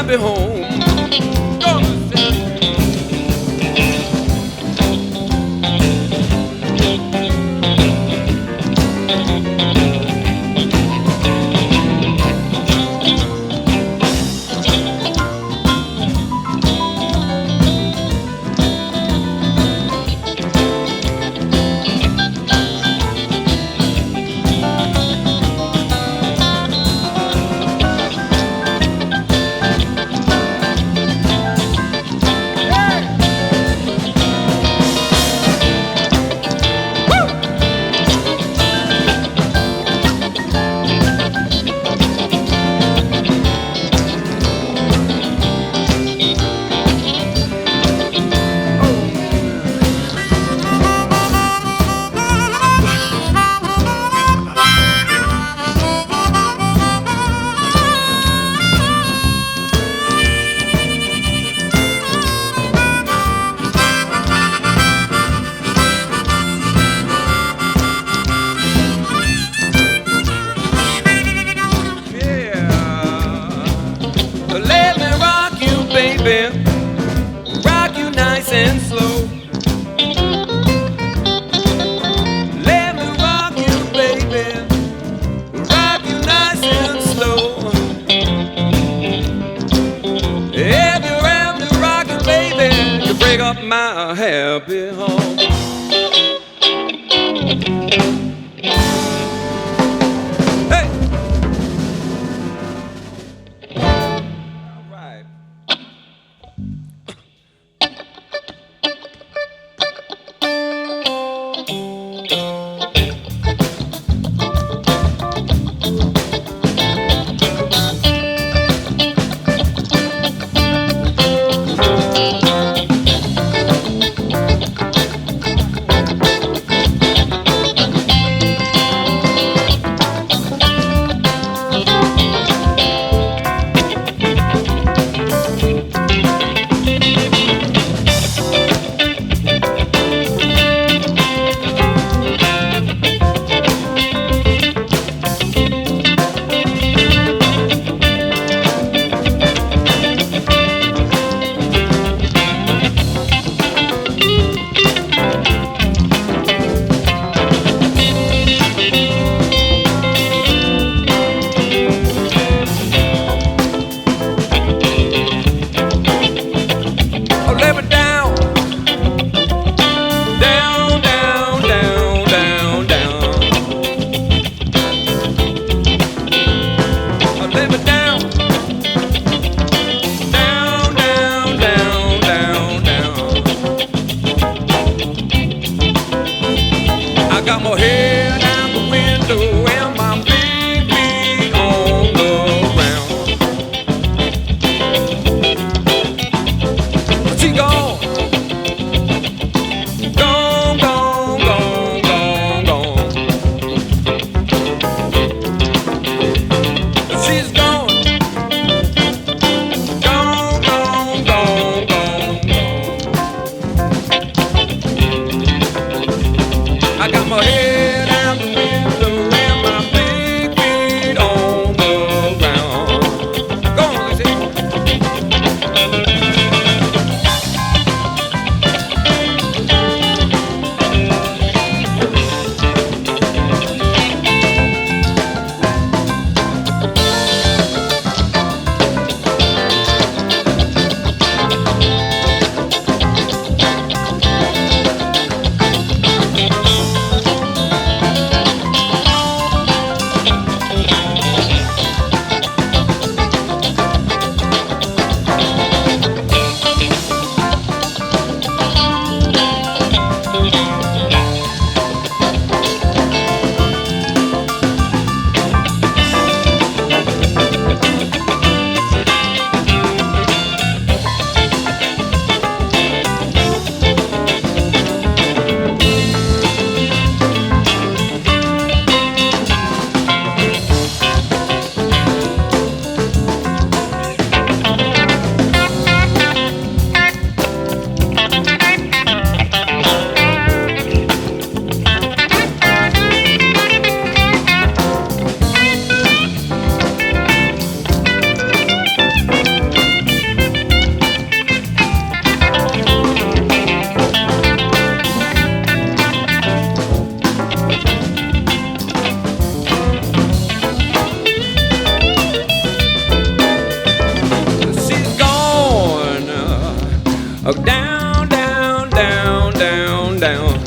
happy home. Rock you nice and slow. Let me rock you, baby. Rock you nice and slow. If you're around me rockin', baby, you break up my happy home. Down, down, down, down, down.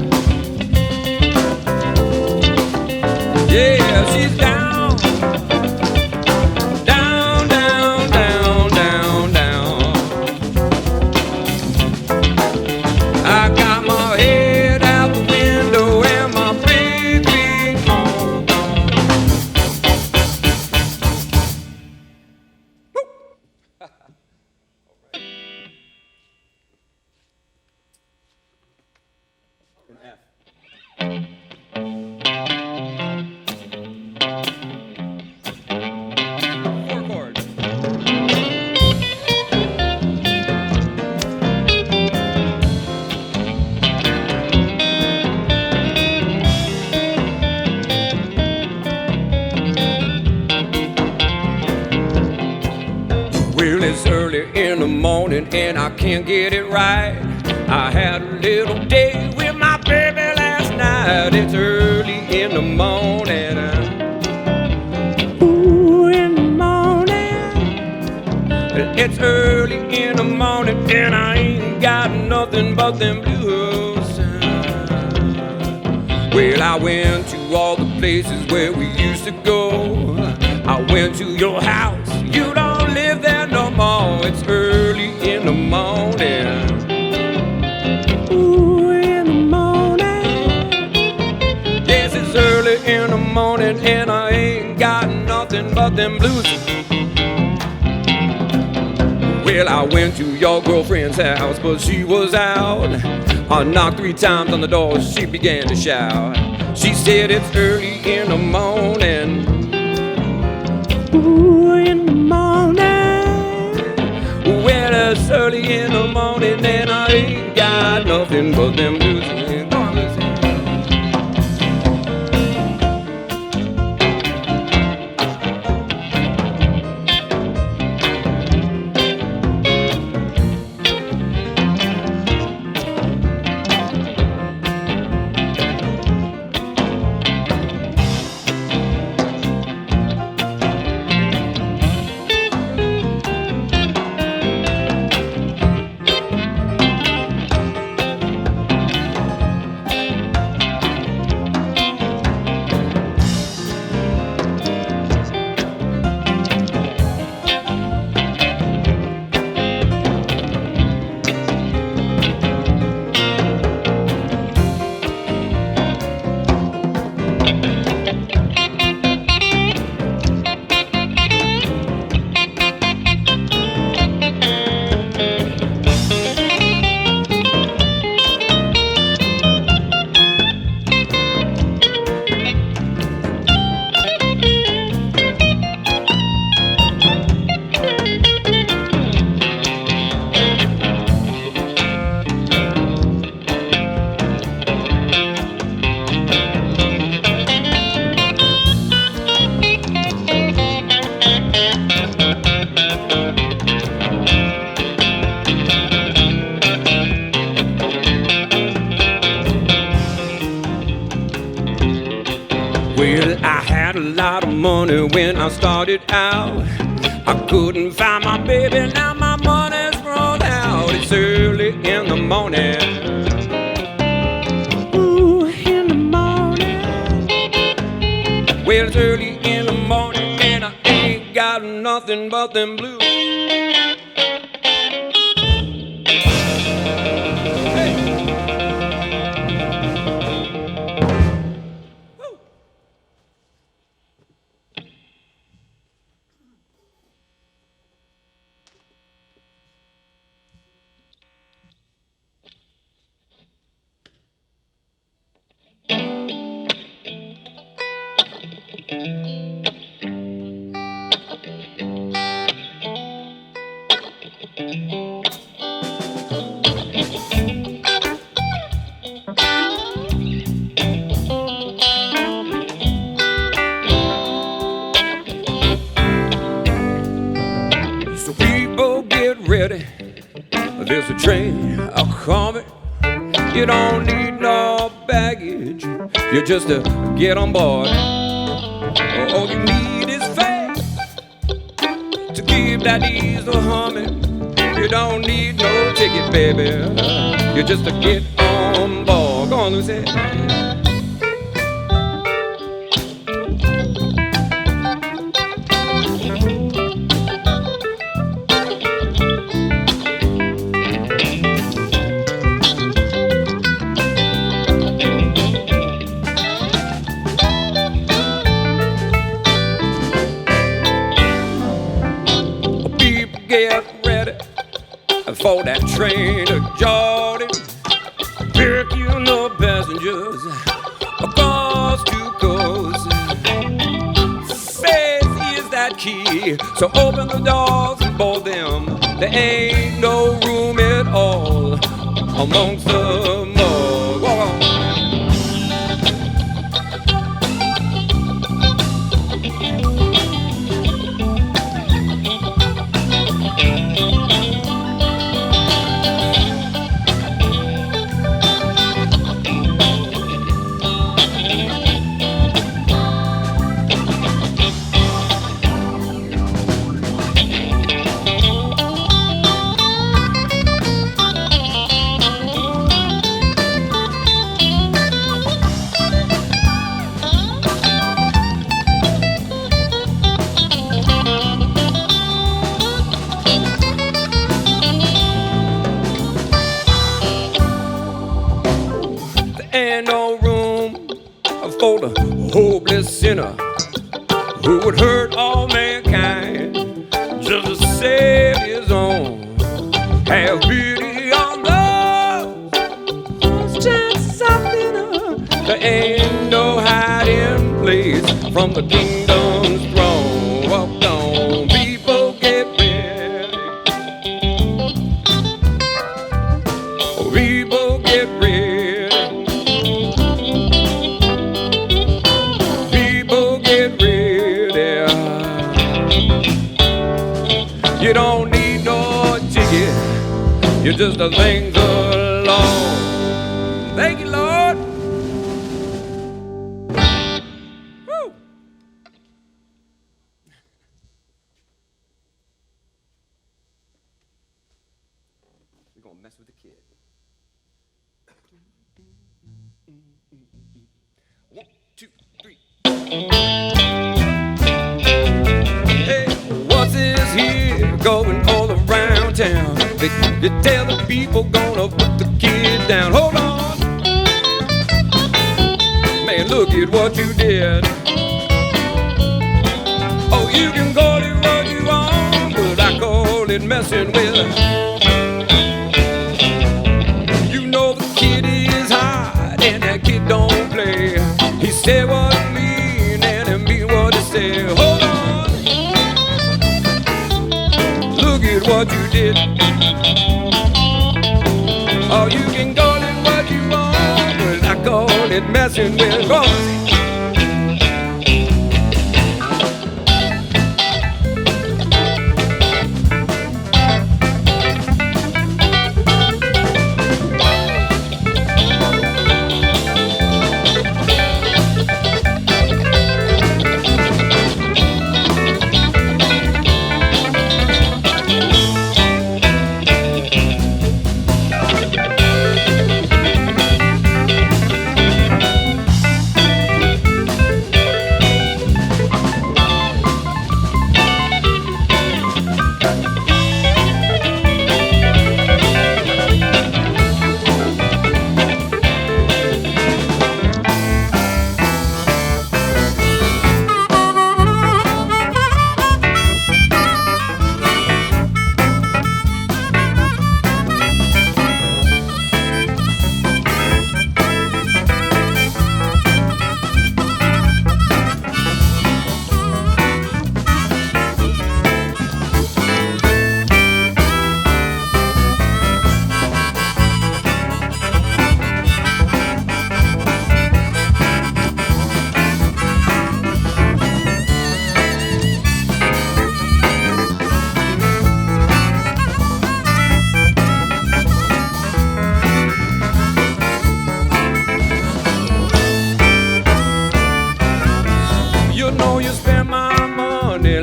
Yeah, she's down, down, down, down, down, down. I got my head out the window and my baby on. Four chords. Well, it's early in the morning and I can't get it right. I had a little date with my baby last night. It's early in the morning. Ooh, in the morning. It's early in the morning and I ain't got nothing but them blues. Well, I went to all the places where we used to go. I went to your house, you don't live there no more. It's early in the morning. Ooh, in the morning. Yes, it's early in the morning and I ain't got nothing but them blues. Well, I went to your girlfriend's house, but she was out. I knocked 3 times on the door, she began to shout. She said it's early in the morning. Ooh, in the morning. Well, it's early in the morning and I ain't got nothing but them blues. Go on, Lucy. Well, I had a lot of money when I started out. I couldn't find my baby, now my money's run out. It's early in the morning. Ooh, in the morning. Well, it's early in the morning and I ain't got nothing but them blues. So people get ready, there's a train a-coming. You don't need no baggage, you just get on board. All you need is faith to keep that diesel humming. You don't need no ticket, baby. You just to get on board. Go on, Lucy. Get ready for that train to Jordan. Picking the passengers across two coasts. Faith is that key, so open the doors and board them. There ain't no room at all amongst the mud. Walk on. Ain't no room for the hopeless sinner who would hurt all mankind just to save his own. Have pity on those whose chances are thinner. There ain't no hiding place from the kingdom's throne. Walk on, people, get ready. People, get ready. You don't need no ticket. You just a things along. Thank you, Lord. Woo. We're gonna mess with the kid. 1, 2, 3. Hey, what's this here going all around town? They tell the people gonna put the kid down. Hold on, man, look at what you did. Oh, you can call it what you want, but I call it messing with. You know the kid is hot and that kid don't play. He said what he mean and he mean what he say. Hold on, look at what you did. Oh, you can call it what you want, but I call it messing with. Go on.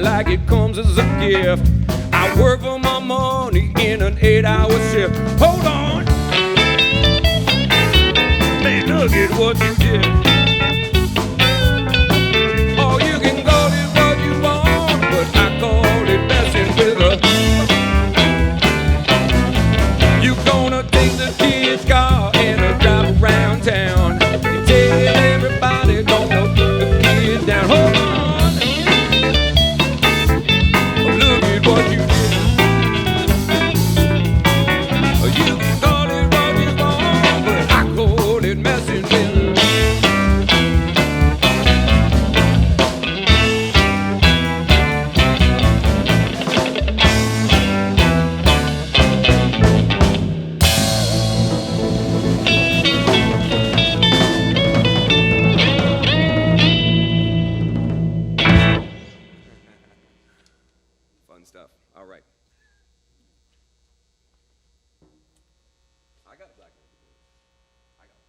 Like it comes as a gift. I work for my money in an 8-hour shift. Hold on. Man, look at what you did. Oh, you can call it what you want, but I call it messing with her. You gonna take the kid's car and drive around town and tell everybody gonna put the kids down. Hold on. Look at what you did. You can call it what you want, but I call it messing with her. Fun stuff. All right. I got a black one. I got it.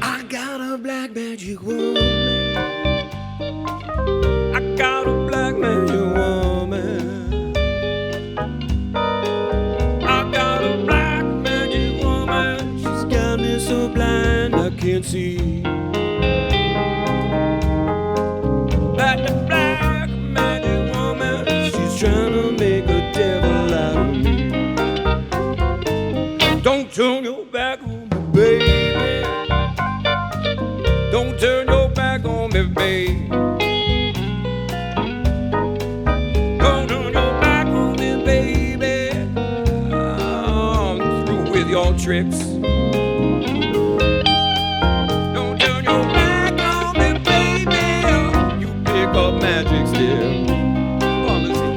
I got a black magic woman. I got a black magic woman. I got a black magic woman. She's got me so blind I can't see. Like the black magic woman, she's trying to make a devil out of me. Don't turn your back on me, baby. Don't turn your back on me, babe. Don't turn your back on me, baby. I'm through with your tricks. Don't turn your back on me, baby. You pick up magic still. Come on, let's see.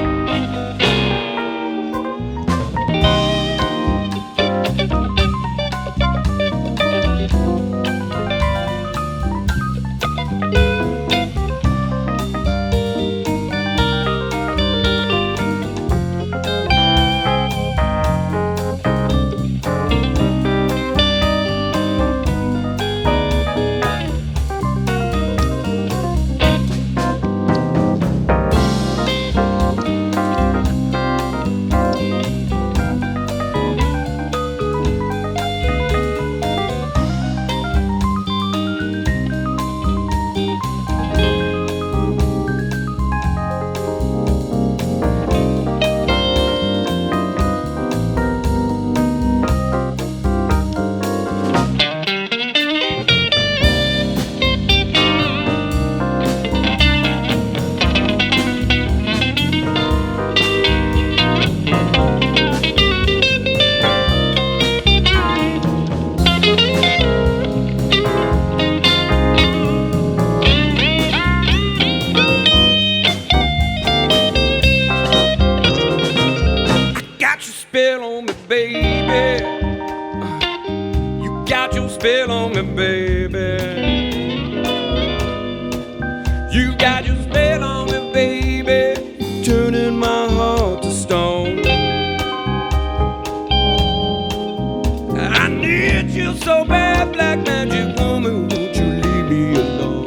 Spell on me, baby. You got your spell on me, baby. You got your spell on me, baby. Turning my heart to stone. I need you so bad, black magic woman. Won't you leave me alone?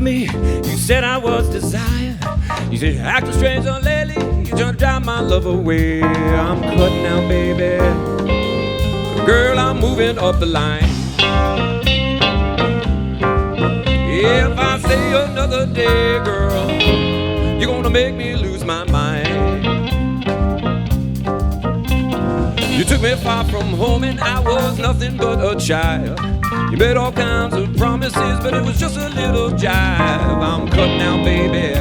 me. You said I was desire. You said acting strange on lately. You trying to drive my love away. I'm cutting out, baby. Girl, I'm moving up the line. If I stay another day, girl, you're gonna make me lose my mind. You took me far from home and I was nothing but a child. You made all kinds of promises, but it was just a little jive. I'm cutting out, baby.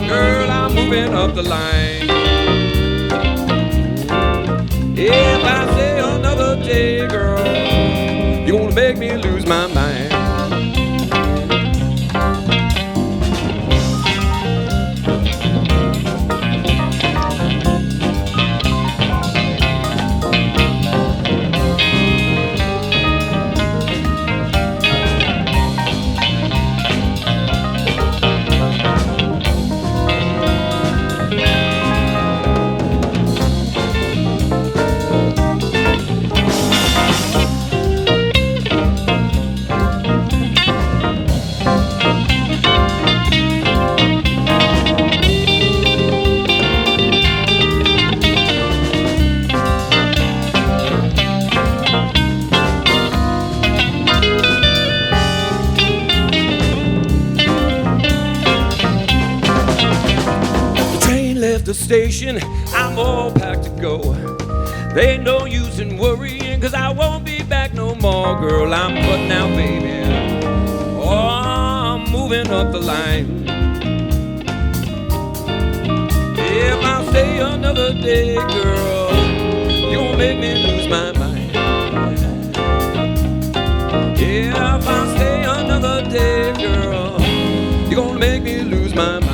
Girl, I'm moving up the line. If I stay another day, girl, you're gonna make me lose my mind. The station, I'm all packed to go. There ain't no use in worrying, cause I won't be back no more. Girl, I'm cutting out, baby. Oh, I'm moving up the line. If I stay another day, girl, you gon' make me lose my mind. If I stay another day, girl, you gon' make me lose my mind.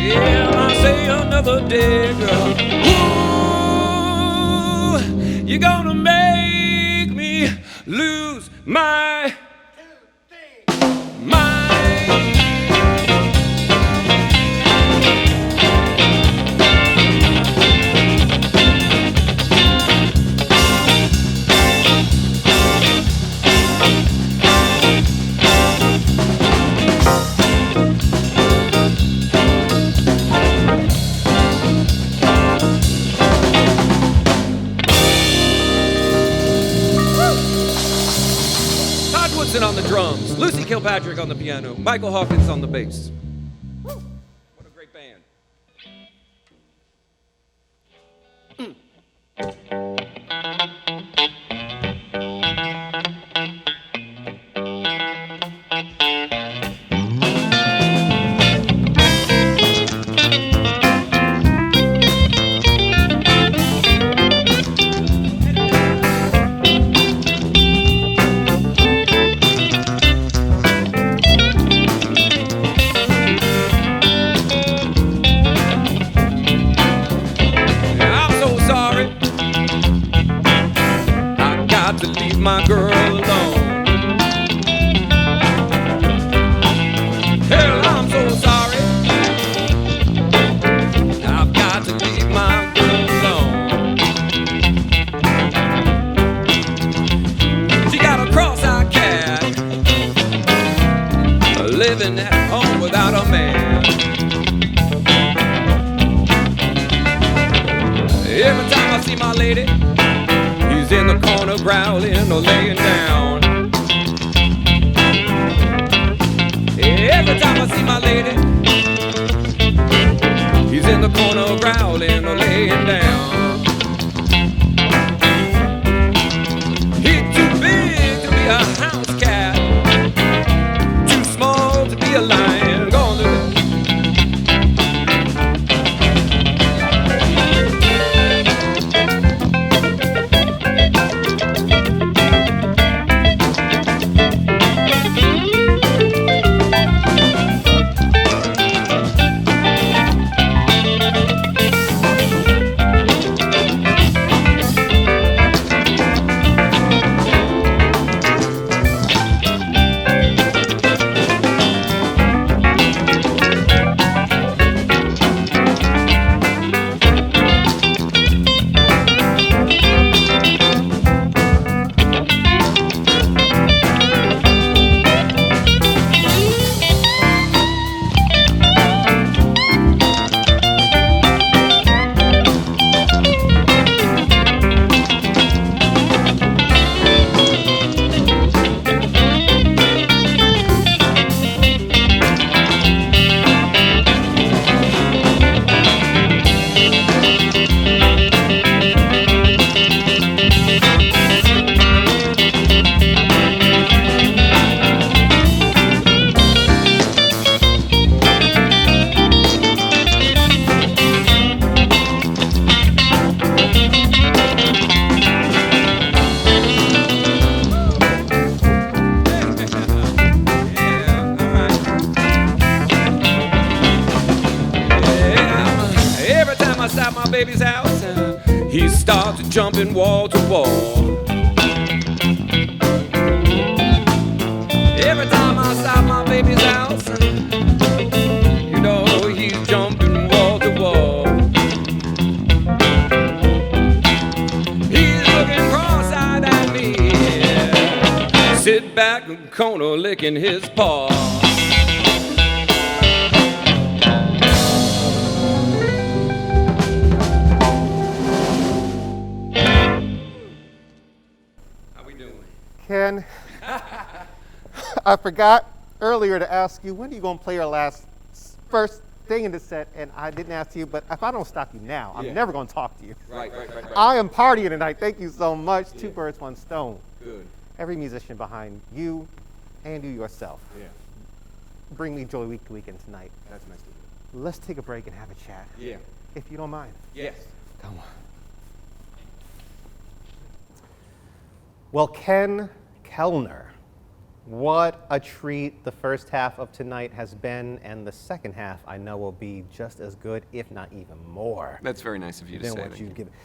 If I say another day, girl, ooh, you're gonna make me lose my mind. On the drums, Lucy Kilpatrick on the piano, Michael Hawkins on the bass. Woo. What a great band. My girl alone. Hell, I'm so sorry. I've got to leave my girl alone. She got a cross-eyed cat living at home without a man. Every time I see my lady, he's in the corner growling or laying down. Every time I see my lady, he's in the corner growling or laying down. He's too big to be a house cat, too small to be a lion. Go on, Lily. my baby's house, he starts jumping wall to wall. Every time I stop my baby's house, you know he's jumping wall to wall. He's looking cross-eyed at me, sit back in the corner licking his paw. Ken, I forgot earlier to ask you, when are you going to play your first thing in the set? And I didn't ask you, but if I don't stop you now, I'm never going to talk to you. Right. I am partying tonight. Thank you so much. Yeah. 2 birds, 1 stone. Good. Every musician behind you and you yourself. Yeah. Bring me joy week to weekend tonight. That's nice to hear. Let's take a break and have a chat. Yeah. If you don't mind. Yes. Come on. Well, Ken Kellner, what a treat the first half of tonight has been, and the second half I know will be just as good, if not even more. That's very nice of you to say.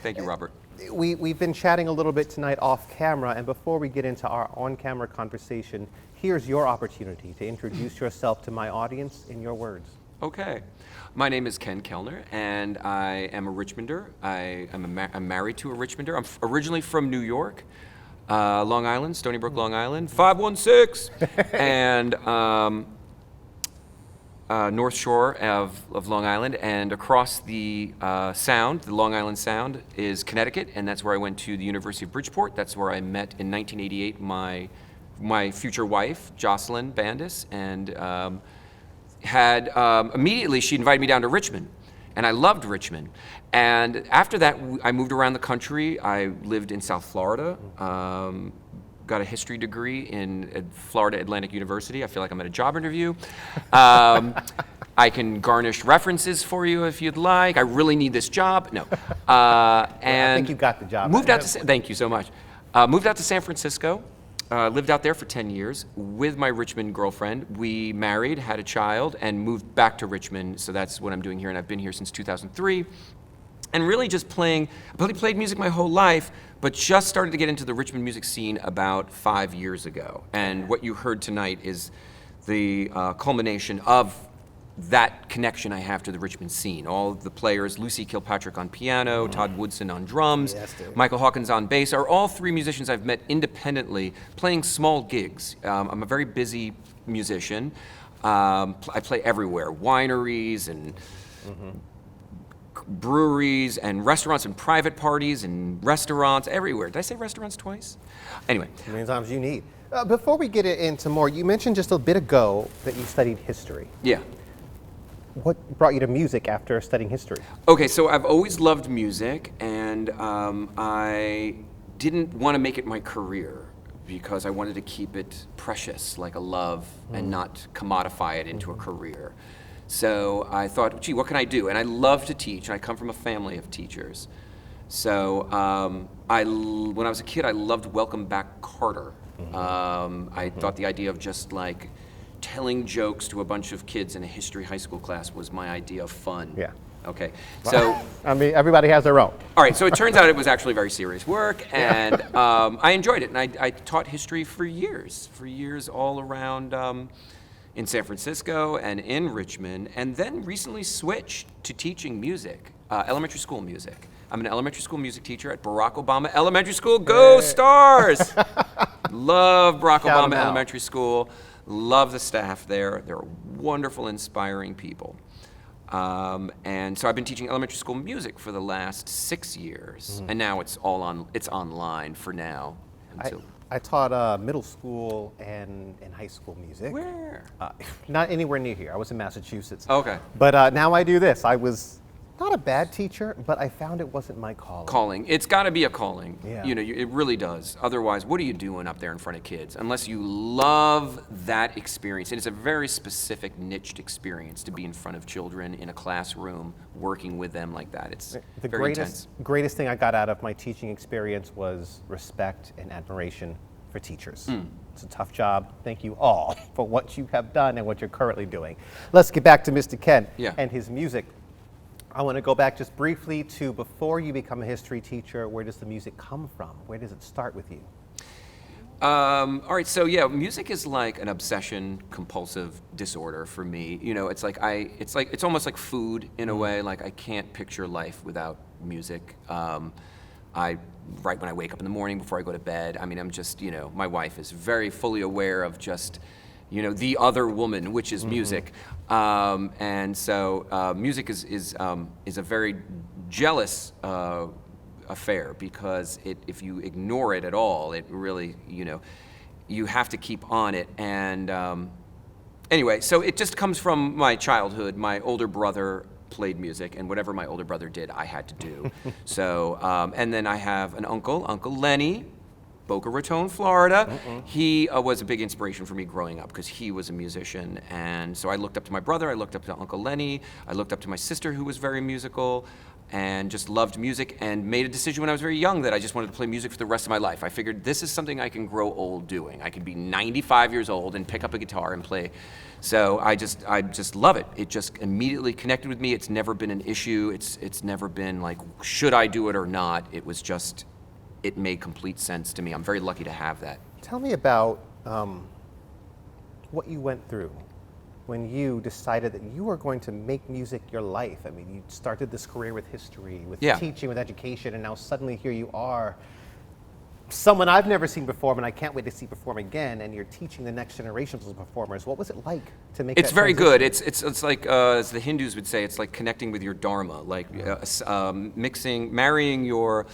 Thank you, Robert. We've been chatting a little bit tonight off camera, and before we get into our on-camera conversation, here's your opportunity to introduce yourself to my audience in your words. Okay. My name is Ken Kellner, and I am a Richmonder. I'm married to a Richmonder. I'm originally from New York. Long Island, Stony Brook, Long Island, 516, and North Shore of Long Island, and across the Sound, the Long Island Sound, is Connecticut, and that's where I went to the University of Bridgeport. That's where I met in 1988 my future wife, Jocelyn Bandis, and immediately she invited me down to Richmond. And I loved Richmond. And after that, I moved around the country. I lived in South Florida, got a history degree in Florida Atlantic University. I feel like I'm at a job interview. I can garnish references for you if you'd like. I really need this job. No. And I think you got the job. Thank you so much. Moved out to San Francisco. Lived out there for 10 years with my Richmond girlfriend. We married, had a child, and moved back to Richmond. So that's what I'm doing here, and I've been here since 2003. And really just played music my whole life, but just started to get into the Richmond music scene about 5 years ago. And what you heard tonight is the culmination of that connection I have to the Richmond scene. All of the players, Lucy Kilpatrick on piano, Todd Woodson on drums, Michael Hawkins on bass, are all 3 musicians I've met independently playing small gigs. I'm a very busy musician. I play everywhere, wineries and breweries and restaurants and private parties and restaurants, everywhere. Did I say restaurants twice? Anyway. How many times you need. Before we get into more, you mentioned just a bit ago that you studied history. Yeah. What brought you to music after studying history? Okay, so I've always loved music, and I didn't want to make it my career because I wanted to keep it precious, like a love, and not commodify it into a career. So I thought, gee, what can I do? And I love to teach, and I come from a family of teachers. So when I was a kid, I loved Welcome Back, Carter. I thought the idea of just like telling jokes to a bunch of kids in a history high school class was my idea of fun. Yeah. Okay. So I mean, everybody has their own. All right. So it turns out it was actually very serious work, and I enjoyed it. And I taught history for years all around in San Francisco and in Richmond, and then recently switched to teaching music, elementary school music. I'm an elementary school music teacher at Barack Obama Elementary School. Go Stars! Love Barack Obama Elementary School. Love the staff there. They're wonderful, inspiring people. And so I've been teaching elementary school music for the last 6 years, and now it's online for now. I taught middle school and high school music. Where? Not anywhere near here. I was in Massachusetts. Okay. But now I do this. I was not a bad teacher, but I found it wasn't my calling. It's got to be a calling. Yeah. You know, it really does. Otherwise, what are you doing up there in front of kids? Unless you love that experience. And it's a very specific, niched experience to be in front of children in a classroom, working with them like that. It's very intense. The greatest thing I got out of my teaching experience was respect and admiration for teachers. It's a tough job. Thank you all for what you have done and what you're currently doing. Let's get back to Mr. Ken and his music. I want to go back just briefly to before you become a history teacher. Where does the music come from? Where does it start with you? All right, so yeah, music is like an obsession, compulsive disorder for me. You know, it's almost like food in a way. Like I can't picture life without music. Right when I wake up in the morning, before I go to bed, I mean, I'm just, you know, my wife is very fully aware of just, you know, the other woman, which is music. And so music is a very jealous affair, because if you ignore it at all, it really, you know, you have to keep on it. And anyway, so it just comes from my childhood. My older brother played music, and whatever my older brother did, I had to do. So, and then I have an uncle, Uncle Lenny, Boca Raton, Florida. He was a big inspiration for me growing up, because he was a musician. And so I looked up to my brother, I looked up to Uncle Lenny, I looked up to my sister, who was very musical, and just loved music, and made a decision when I was very young that I just wanted to play music for the rest of my life. I figured this is something I can grow old doing. I could be 95 years old and pick up a guitar and play. So I just love it. It just immediately connected with me. It's never been an issue. It's never been like, should I do it or not? It was just, it made complete sense to me. I'm very lucky to have that. Tell me about what you went through when you decided that you were going to make music your life. I mean, you started this career with history, with teaching, with education, and now suddenly here you are, someone I've never seen perform, and I can't wait to see perform again, and you're teaching the next generations of performers. What was it like to make It's that very transition? good. It's like, as the Hindus would say, it's like connecting with your dharma, like marrying your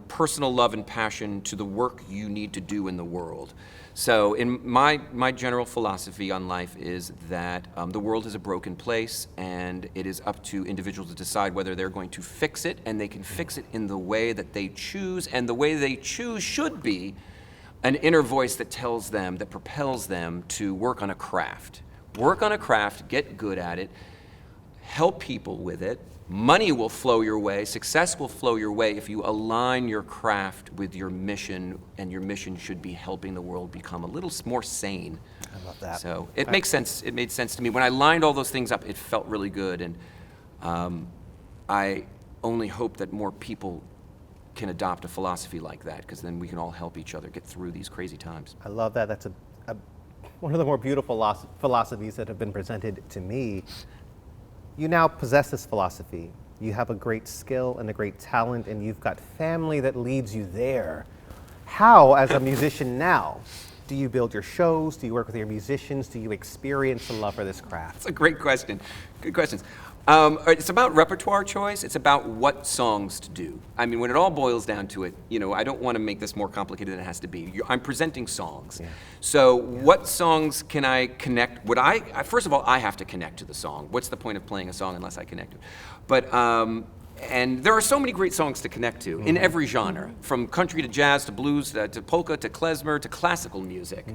personal love and passion to the work you need to do in the world. So in my general philosophy on life is that the world is a broken place, and it is up to individuals to decide whether they're going to fix it, and they can fix it in the way that they choose, and the way they choose should be an inner voice that tells them, that propels them to work on a craft. Work on a craft, get good at it, help people with it. Money will flow your way, success will flow your way if you align your craft with your mission, and your mission should be helping the world become a little more sane. I love that. So it makes sense. It made sense to me. When I lined all those things up, it felt really good, and I only hope that more people can adopt a philosophy like that, because then we can all help each other get through these crazy times. I love that. That's one of the more beautiful philosophies that have been presented to me. You now possess this philosophy. You have a great skill and a great talent, and you've got family that leads you there. How, as a musician now, do you build your shows? Do you work with your musicians? Do you experience a love for this craft? That's a great question. Good questions. It's about repertoire choice. It's about what songs to do. I mean, when it all boils down to it, you know, I don't want to make this more complicated than it has to be. I'm presenting songs. Yeah. So what songs can I connect? First of all, I have to connect to the song. What's the point of playing a song unless I connect to it? But, and there are so many great songs to connect to in every genre, from country to jazz to blues to polka to klezmer to classical music,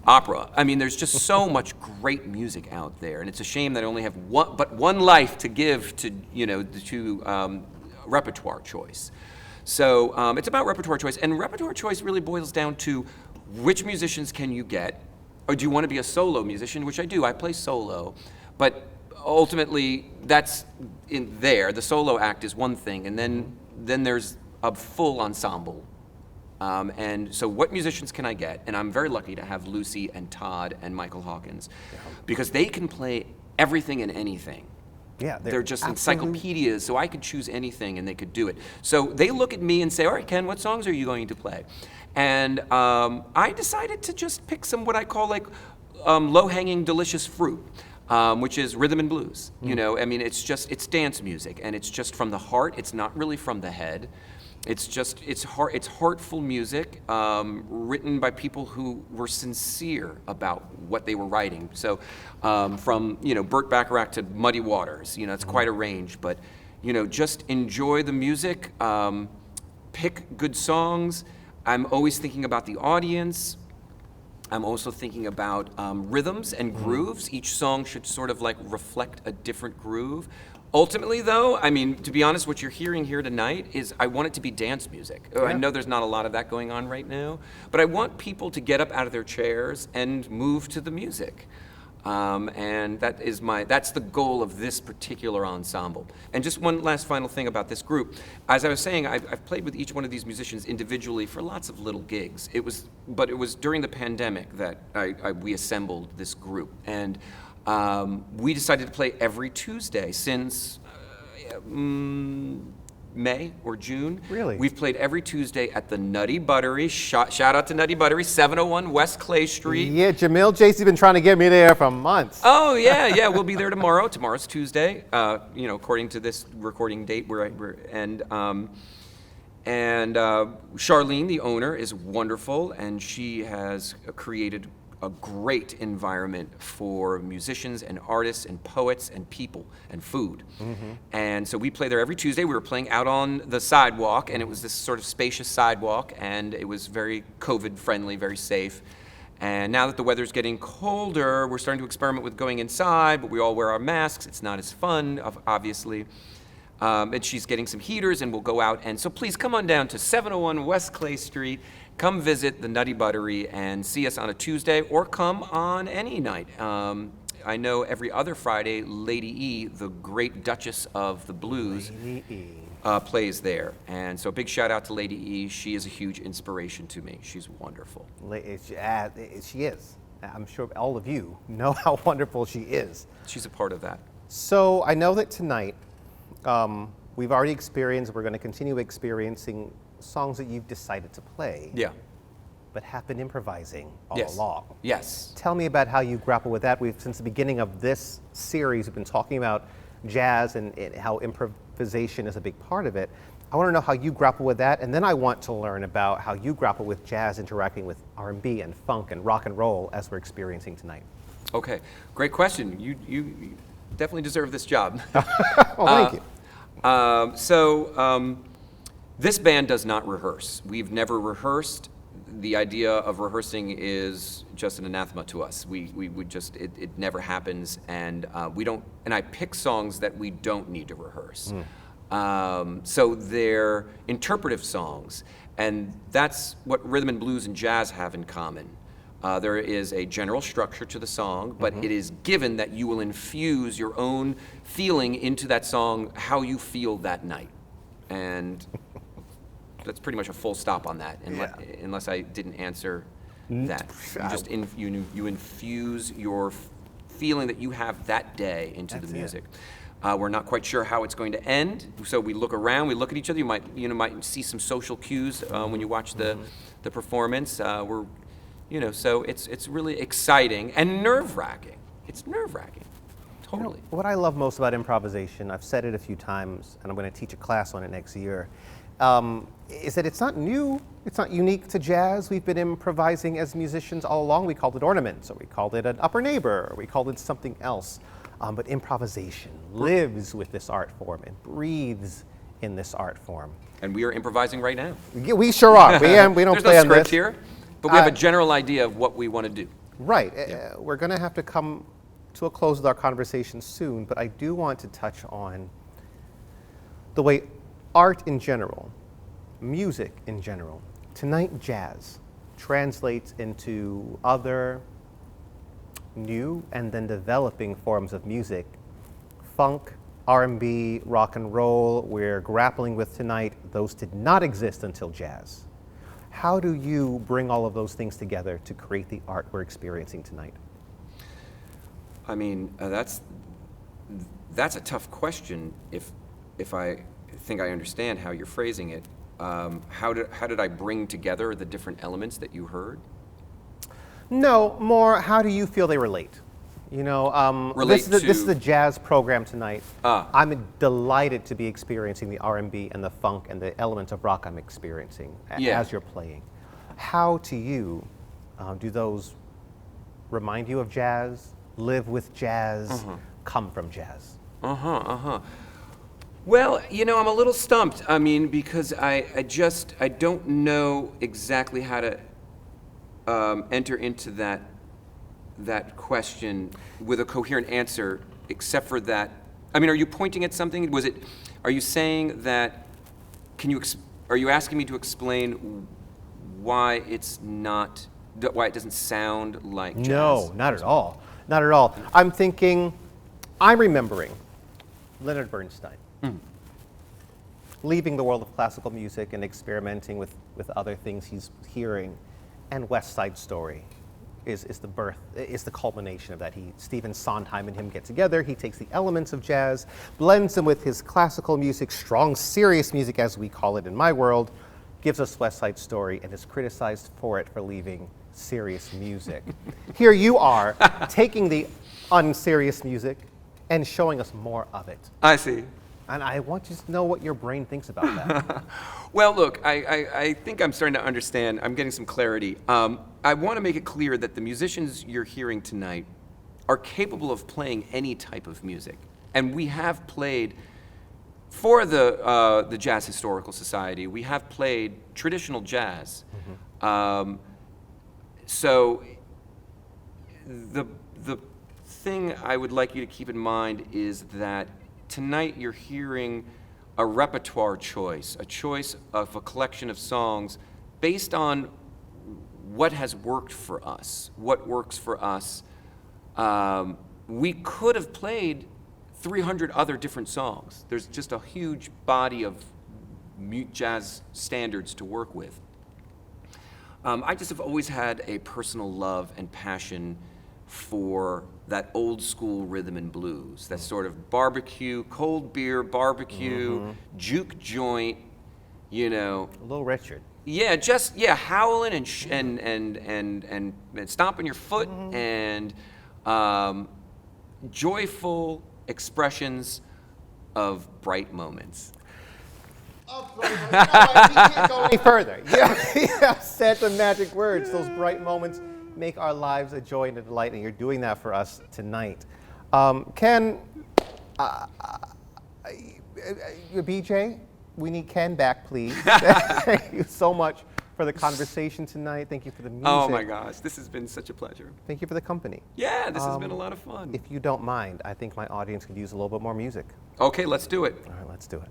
opera. I mean, there's just so much great music out there, and it's a shame that I only have one life to give to, you know, to repertoire choice. So it's about repertoire choice, and repertoire choice really boils down to which musicians can you get, or do you want to be a solo musician, which I do. I play solo, but ultimately, that's in there. The solo act is one thing, and then there's a full ensemble. And so what musicians can I get? And I'm very lucky to have Lucy and Todd and Michael Hawkins, because they can play everything and anything. Yeah, they're just encyclopedias, so I could choose anything and they could do it. So they look at me and say, all right, Ken, what songs are you going to play? And I decided to just pick some what I call like low-hanging delicious fruit. Which is rhythm and blues. You know, I mean, it's dance music, and it's just from the heart. It's not really from the head. It's heartful music, written by people who were sincere about what they were writing. So, from, you know, Burt Bacharach to Muddy Waters, you know, it's quite a range, but, you know, just enjoy the music, pick good songs. I'm always thinking about the audience. I'm also thinking about rhythms and grooves. Each song should sort of like reflect a different groove. Ultimately, though, I mean, to be honest, what you're hearing here tonight is I want it to be dance music. Yeah. I know there's not a lot of that going on right now, but I want people to get up out of their chairs and move to the music. And that's the goal of this particular ensemble. And just one last final thing about this group. As I was saying, I've played with each one of these musicians individually for lots of little gigs. But it was during the pandemic that we assembled this group. And we decided to play every Tuesday since May or June. Really? We've played every Tuesday at the Nutty Buttery. Shout out to Nutty Buttery, 701 West Clay Street. Yeah, Jamil JC's been trying to get me there for months. Oh yeah, we'll be there tomorrow. Tomorrow's Tuesday. According to this recording date, and Charlene, the owner, is wonderful, and she has created a great environment for musicians and artists and poets and people and food. And so we play there every Tuesday. We were playing out on the sidewalk, and it was this sort of spacious sidewalk, and it was very COVID friendly, very safe. And now that the weather's getting colder, we're starting to experiment with going inside, but we all wear our masks. It's not as fun, obviously. And she's getting some heaters, and we'll go out. And so please come on down to 701 West Clay Street. Come visit the Nutty Buttery and see us on a Tuesday, or come on any night. I know every other Friday, Lady E, the great Duchess of the Blues, plays there. And so big shout out to Lady E. She is a huge inspiration to me. She's wonderful. She is. I'm sure all of you know how wonderful she is. She's a part of that. So I know that tonight we've already experienced, we're going to continue experiencing songs that you've decided to play. Yeah. But have been improvising all Yes. along. Yes. Tell me about how you grapple with that. Since the beginning of this series, we've been talking about jazz and how improvisation is a big part of it. I want to know how you grapple with that, and then I want to learn about how you grapple with jazz interacting with R&B and funk and rock and roll as we're experiencing tonight. Okay, great question. You definitely deserve this job. Well, thank you. This band does not rehearse. We've never rehearsed. The idea of rehearsing is just an anathema to us. We would just, it never happens, and we don't, and I pick songs that we don't need to rehearse. So they're interpretive songs, and that's what rhythm and blues and jazz have in common. There is a general structure to the song, but it is given that you will infuse your own feeling into that song, how you feel that night. And that's pretty much a full stop on that, unless I didn't answer that. You just you infuse your feeling that you have that day into the music. We're not quite sure how it's going to end, so we look around, we look at each other. You might see some social cues when you watch the performance. So it's really exciting and nerve-wracking. It's nerve-wracking, totally. What I love most about improvisation, I've said it a few times, and I'm going to teach a class on it next year, is that it's not new, it's not unique to jazz. We've been improvising as musicians all along. We called it ornaments, or we called it an upper neighbor, or we called it something else. But improvisation lives with this art form. It breathes in this art form. And we are improvising right now. Yeah, we sure are. We don't There's play no on script this. here, but we have a general idea of what we want to do. Right. We're going to have to come to a close with our conversation soon, but I do want to touch on the way art in general, music in general, tonight jazz translates into other new and then developing forms of music. Funk, R&B, rock and roll, we're grappling with tonight. Those did not exist until jazz. How do you bring all of those things together to create the art we're experiencing tonight? I mean, that's a tough question. If I think I understand how you're phrasing it, how did I bring together the different elements that you heard? No, more how do you feel they relate? This is a jazz program tonight. I'm delighted to be experiencing the R&B and the funk and the elements of rock I'm experiencing as you're playing. How to you do those remind you of jazz, live with jazz, come from jazz? Well, I'm a little stumped. I mean, because I don't know exactly how to enter into that question with a coherent answer, except for that. I mean, are you pointing at something? Are you saying that? Are you asking me to explain why it doesn't sound like jazz? No, not at all. Not at all. I'm remembering Leonard Bernstein. Leaving the world of classical music and experimenting with other things he's hearing. And West Side Story is the culmination of that. Stephen Sondheim and him get together. He takes the elements of jazz, blends them with his classical music, strong, serious music as we call it in my world, gives us West Side Story, and is criticized for it for leaving serious music. Here you are, taking the unserious music and showing us more of it. I see. And I want to know what your brain thinks about that. Well, look, I think I'm starting to understand. I'm getting some clarity. I want to make it clear that the musicians you're hearing tonight are capable of playing any type of music. And we have played, for the Jazz Historical Society, we have played traditional jazz. So the thing I would like you to keep in mind is that tonight you're hearing a repertoire choice, a choice of a collection of songs based on what has worked for us, what works for us. We could have played 300 other different songs. There's just a huge body of jazz standards to work with. I just have always had a personal love and passion for that old school rhythm and blues, that sort of barbecue, cold beer, barbecue, juke joint, you know. A little Richard. Yeah, howling and stomping your foot and joyful expressions of bright moments. We can't go any further. Yeah, said the magic words. Those bright moments make our lives a joy and a delight, and you're doing that for us tonight. Ken, your BJ, we need Ken back, please. Thank you so much for the conversation tonight. Thank you for the music. Oh my gosh, this has been such a pleasure. Thank you for the company. Yeah, this has been a lot of fun. If you don't mind, I think my audience could use a little bit more music. Okay, let's do it. All right, let's do it.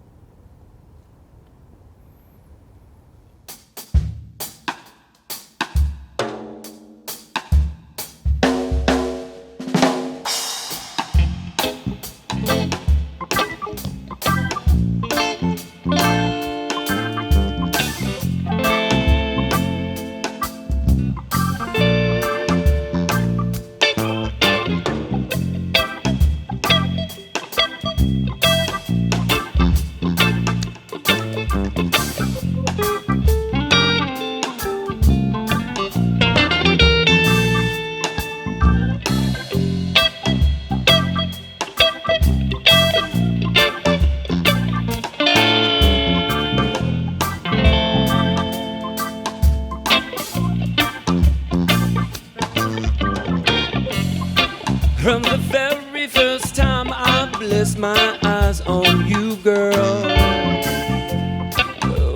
From the very first time I blessed my eyes on you, girl,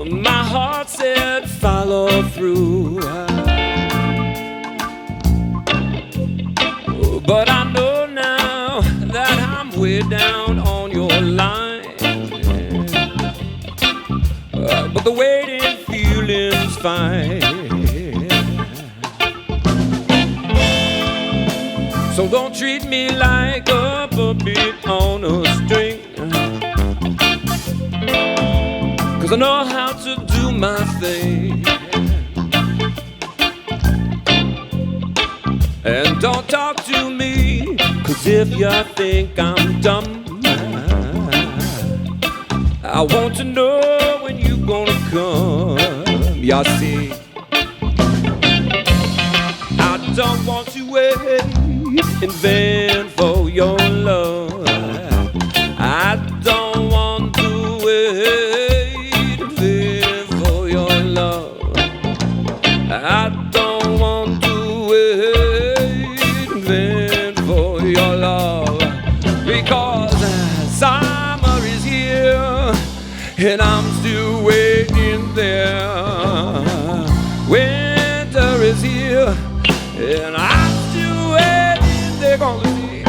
my heart said follow through. But I know now that I'm way down on your line. But the waiting feeling's fine. So don't treat me like a puppet on a string, 'cause I know how to do my thing. And don't talk to me, 'cause if you think I'm dumb, I want to know when you gonna come. Y'all see, I don't want to wait in vain for your love. I don't want to wait in vain for your love. I don't want to wait in vain for your love. Because summer is here and I'm still waiting there. Winter is here and I'm still waiting. They're gonna see.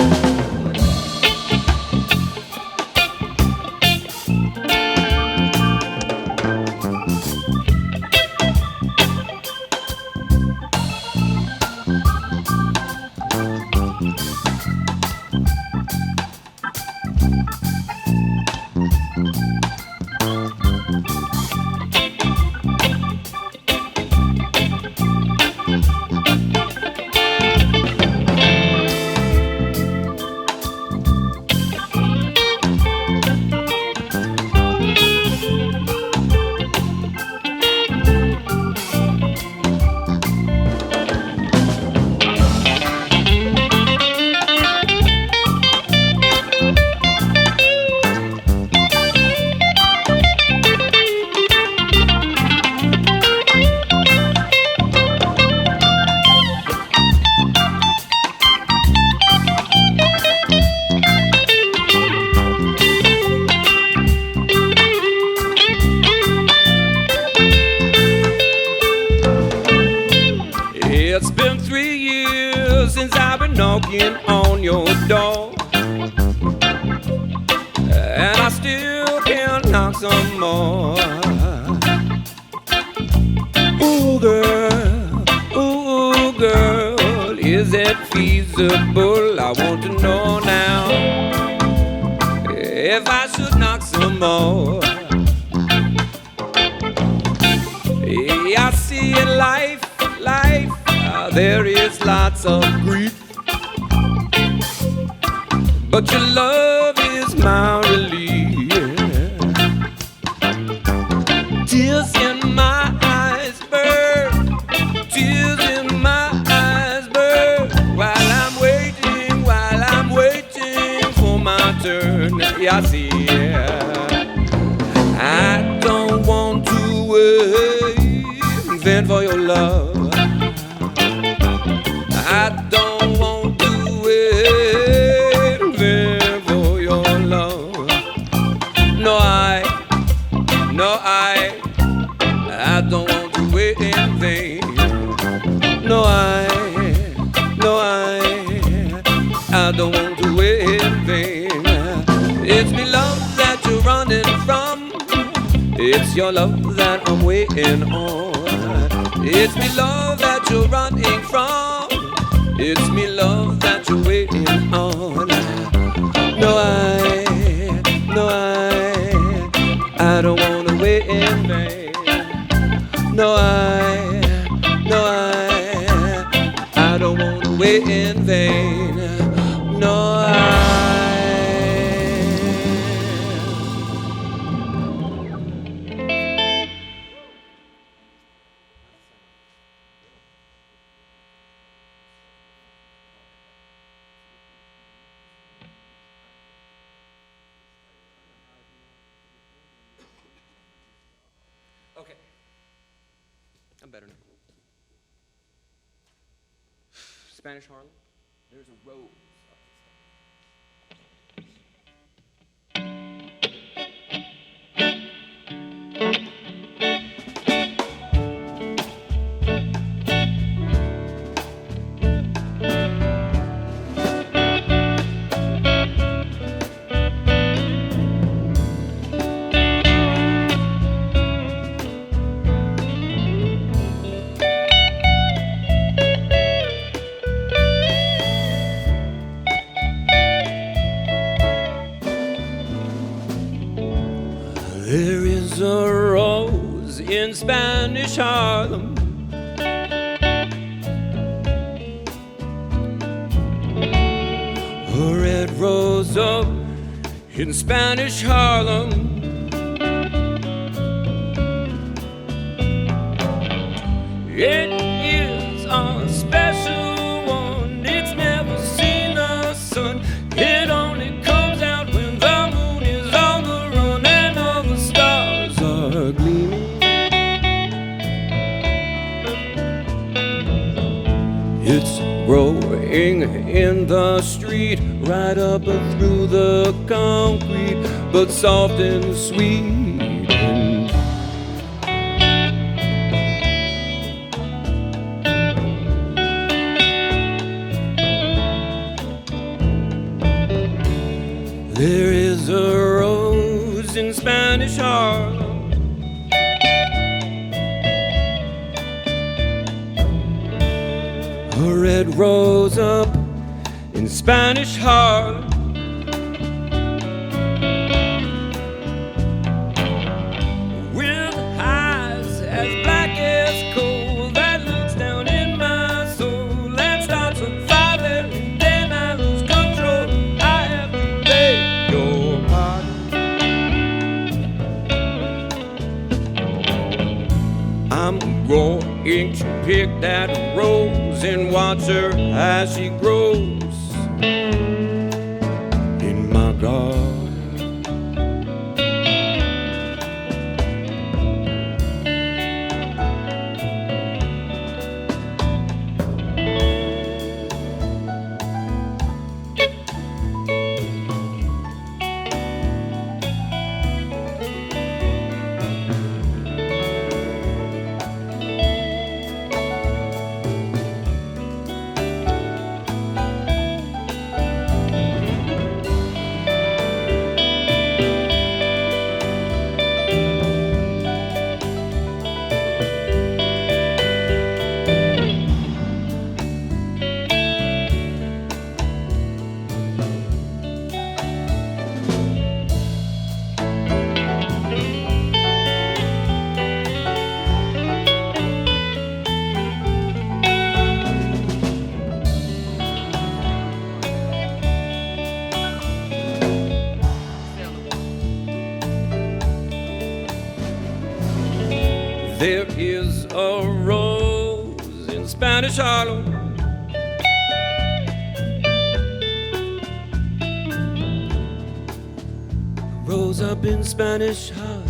knocking on your door, and I still can't knock some more. Ooh, girl, is it feasible? I want to know now if I should knock some more. Yeah, I see in life, there is lots of grief, but your love is my relief. Tears in my eyes burn, tears in my eyes burn, while I'm waiting for my turn. Yeah, I see, I don't want to wait then for your love. I don't want to wait then for your love. No, I don't want to wait in vain. No, I don't want to wait in vain. It's me love that you're running from. It's your love that I'm waiting on. It's me love that you're running from. It's me love that you're waiting on. No, I don't wanna wait in vain. No, I don't wanna wait in vain. No, okay, I'm better now. Spanish Harlem. There's a rose. There is a rose in Spanish Harlem, a red rose up in Spanish Harlem. It is a special one, it's never seen the sun. It only comes out when the moon is on the run and all the stars are gleaming. It's growing in the street, right up through the concrete, but soft and sweet. And there is a rose in Spanish Harlem, a red rose up in Spanish Harlem. With eyes as black as coal that looks down in my soul and starts a fire there, and then I lose control. I have to beg your pardon. I'm going to pick that rose and watch her as she grows in my garden. There is a rose in Spanish Harlem. Rose up in Spanish Harlem.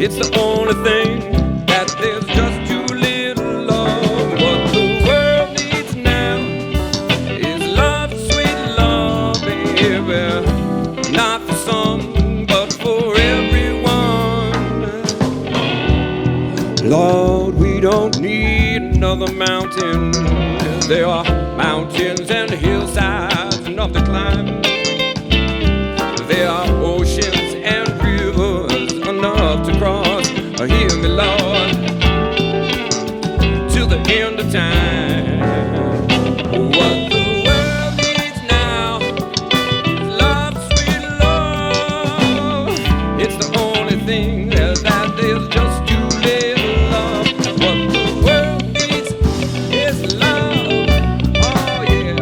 It's the only thing that there's just too little of. What the world needs now is love, sweet love, baby. Not for some, but for everyone. Lord, we don't need another mountain. There are mountains and hillsides enough to climb. There are oceans and rivers enough to cross. Hear me, Lord, till the end of time. What the world needs now is love, sweet love. It's the only thing that there's just too little of. What the world needs is love. Oh yeah,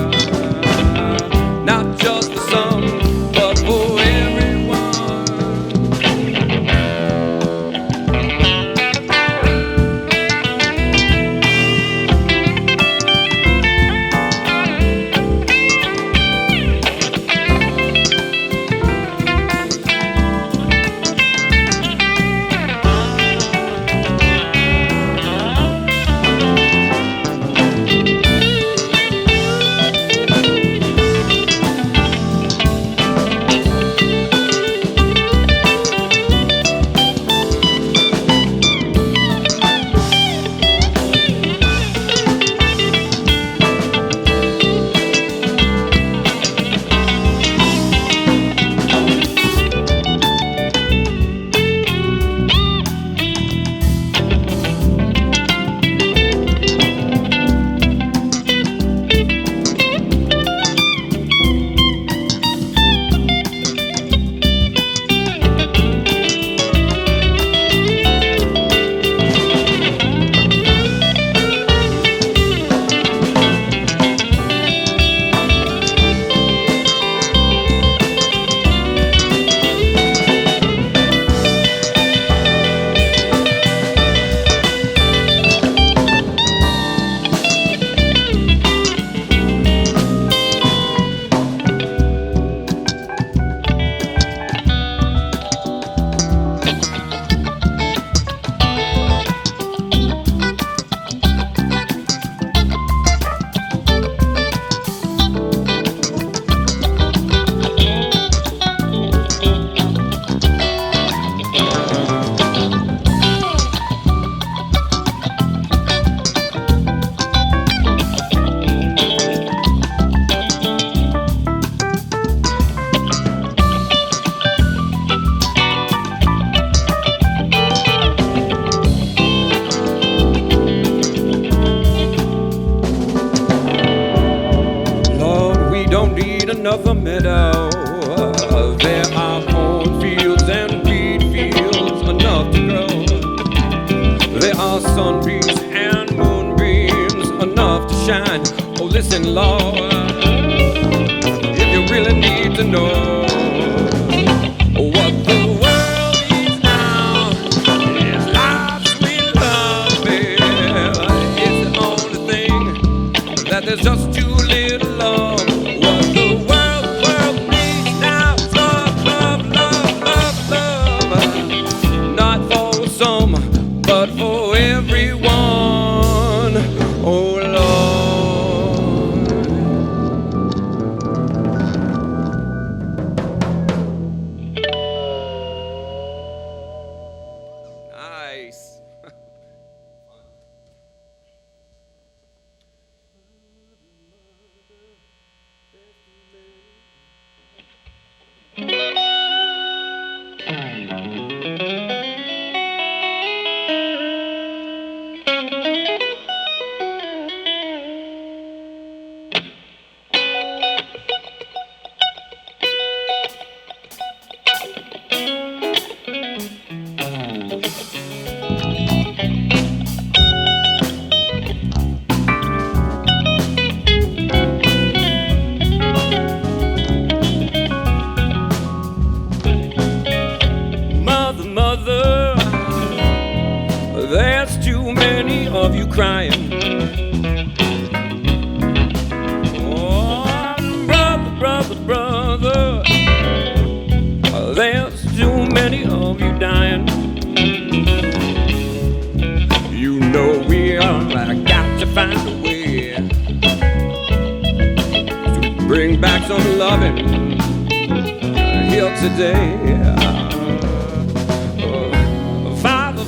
not just for some, but for everyone. Another meadow. There are cornfields and wheat fields enough to grow. There are sunbeams and moonbeams enough to shine. Oh, listen, Lord, if you really need to know what the world needs now is life's sweet love, baby. It's the only thing that there's just too little love. What the world needs now is love, love, love, love, love. Not for some, but for everyone. Oh Lord. Nice. Mother, there's too many of you crying. Oh, brother, there's too many of you dying. You know we are got to find a way to bring back some loving here today.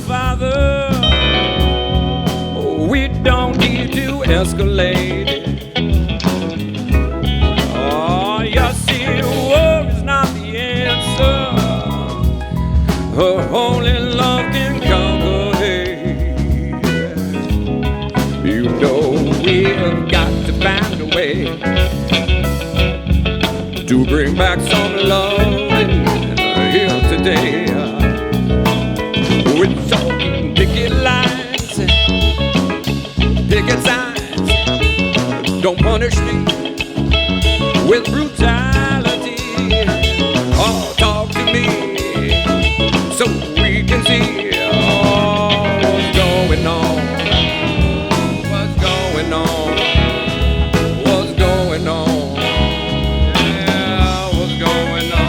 Father, we don't need to escalate. Oh, you see, war is not the answer. Only love can conquer hate. You know we've got to find a way to bring back some love here today. With some picket lines, picket signs, don't punish me with brutality. Oh, talk to me so we can see what's going on. What's going on? What's going on? Yeah, what's going on?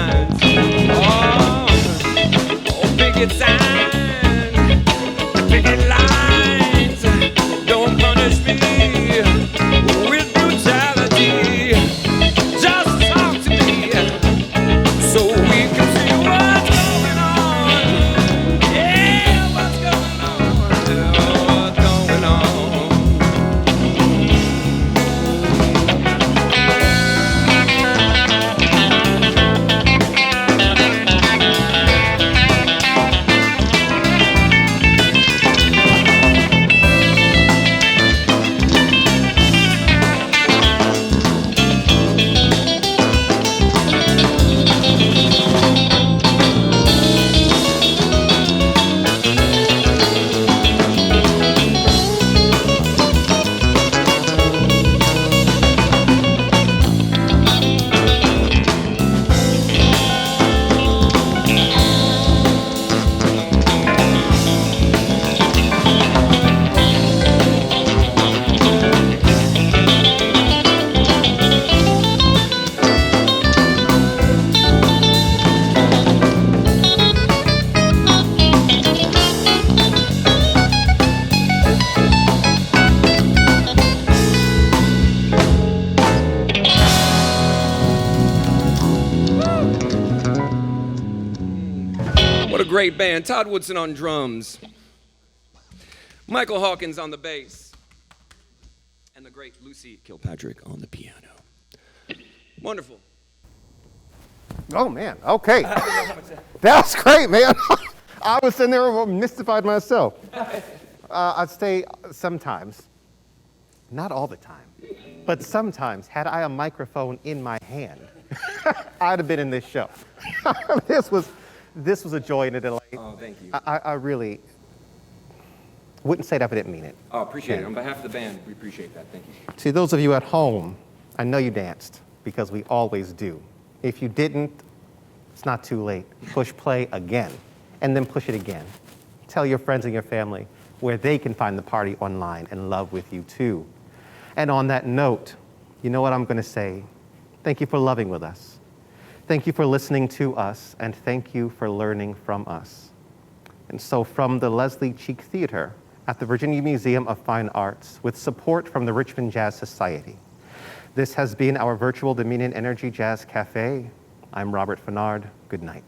signs. Oh, picket signs, picket lines. Don't punish me with brutality. Just talk to me so we can see what's going on. Yeah, what's going on? Yeah, what's going on? What a great band. Todd Woodson on drums, Michael Hawkins on the bass, and the great Lucy Kilpatrick on the piano. Wonderful. Oh, man. Okay. That was great, man. I was sitting there mystified myself. I'd say sometimes, not all the time, but sometimes, had I a microphone in my hand, I'd have been in this show. This was a joy and a delight. Oh, thank you. I really wouldn't say that if I didn't mean it. Oh, appreciate it. On behalf of the band, we appreciate that. Thank you. To those of you at home, I know you danced because we always do. If you didn't, it's not too late. Push play again, and then push it again. Tell your friends and your family where they can find the party online and love with you too. And on that note, you know what I'm going to say? Thank you for loving with us. Thank you for listening to us, and thank you for learning from us. And so from the Leslie Cheek Theater at the Virginia Museum of Fine Arts, with support from the Richmond Jazz Society, this has been our virtual Dominion Energy Jazz Cafe. I'm Robert Fennard. Good night.